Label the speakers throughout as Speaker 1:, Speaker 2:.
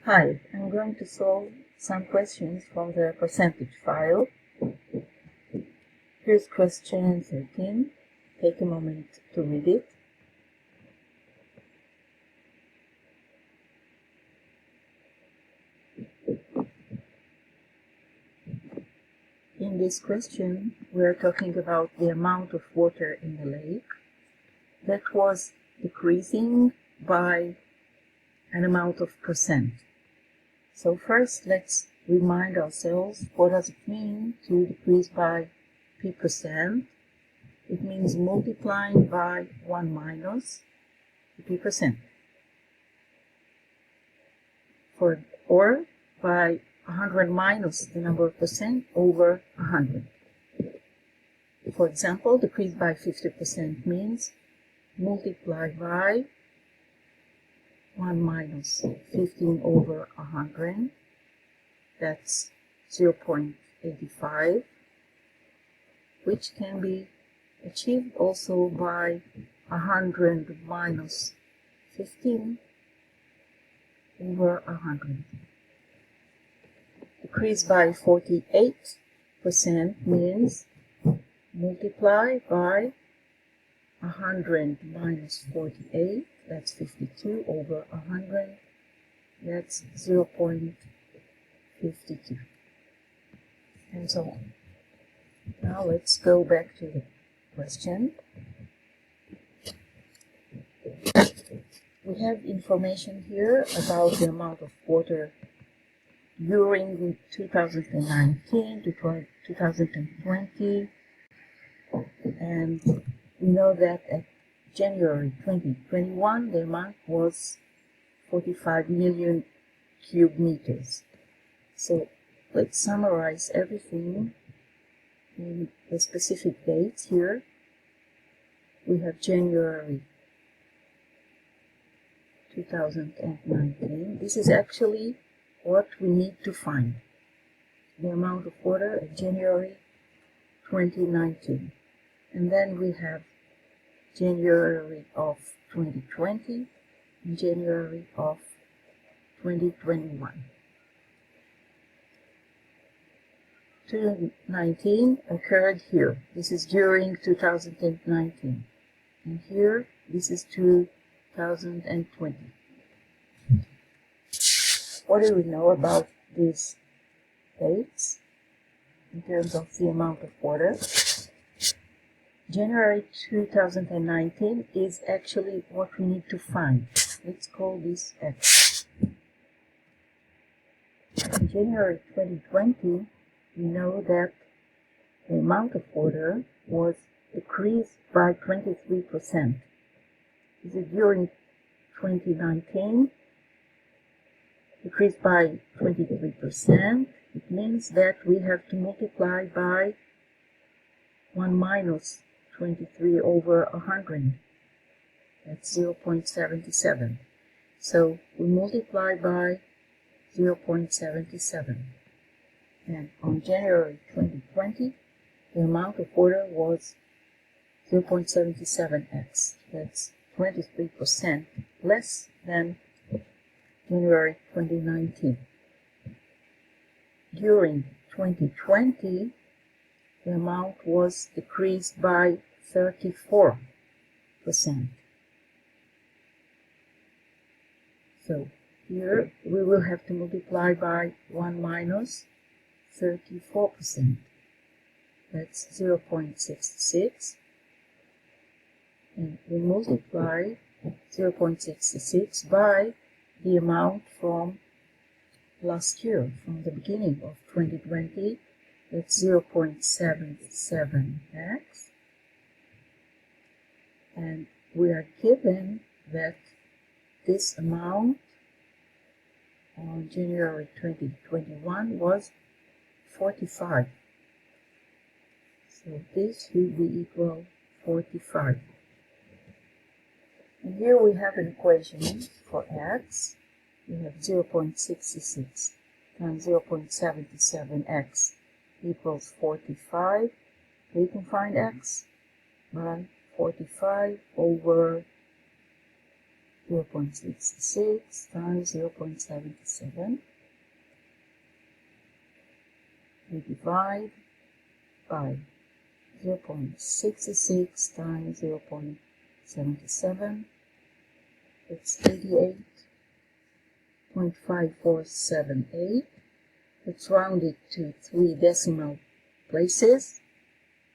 Speaker 1: Hi, I'm going to solve some questions from the percentage file. Here's question 13. Take a moment to read it. In this question, we're talking about the amount of water in the lake that was decreasing by an amount of percent. So first, let's remind ourselves, what does it mean to decrease by p%? It means multiplying by 1 minus the p%, or by 100 minus the number of percent over 100. For example, decrease by 50% means multiply by 1 minus 15 over 100, that's 0.85, which can be achieved also by 100 minus 15 over 100. Decrease by 48% means multiply by 100 minus 48, that's 52 over 100, that's 0.52, and so on. Now let's go back to the question. We have information here about the amount of water during 2019 to 2020, and we know that at January 2021 the amount was 45 million cubic meters. So let's summarize everything in the specific dates here. We have January 2019. This is actually what we need to find, the amount of water at January 2019. And then we have January of 2020 and January of 2021. 2019 occurred here. This is during 2019. And here, this is 2020. What do we know about these dates in terms of the amount of water? January 2019 is actually what we need to find. Let's call this X. In January 2020, we know that the amount of water was decreased by 23%. This is during 2019, decreased by 23%. It means that we have to multiply by 1 minus 23 over 100. That's 0.77. So we multiply by 0.77. And on January 2020, the amount of water was 0.77x. That's 23% less than January 2019. During 2020, the amount was decreased by 34%. So here we will have to multiply by 1 minus 34%. That's 0.66. And we multiply 0.66 by the amount from last year, from the beginning of 2020. That's 0.77x. And we are given that this amount on January 2021 was 45. So this will be equal 45. And here we have an equation for x. We have 0.66 times 0.77x equals 45. We can find x by 45 over 0.66 times 0.77. We divide by 0.66 times 0.77. It's 88.5478. Let's round it to 3 decimal places,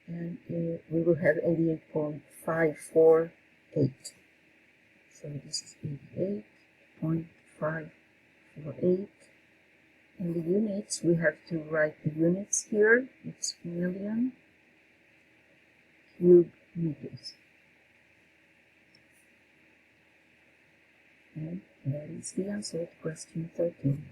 Speaker 1: and we will have 88.548. So this is 88.548. And the units, we have to write the units here. It's million cube meters. And that is the answer to question 13.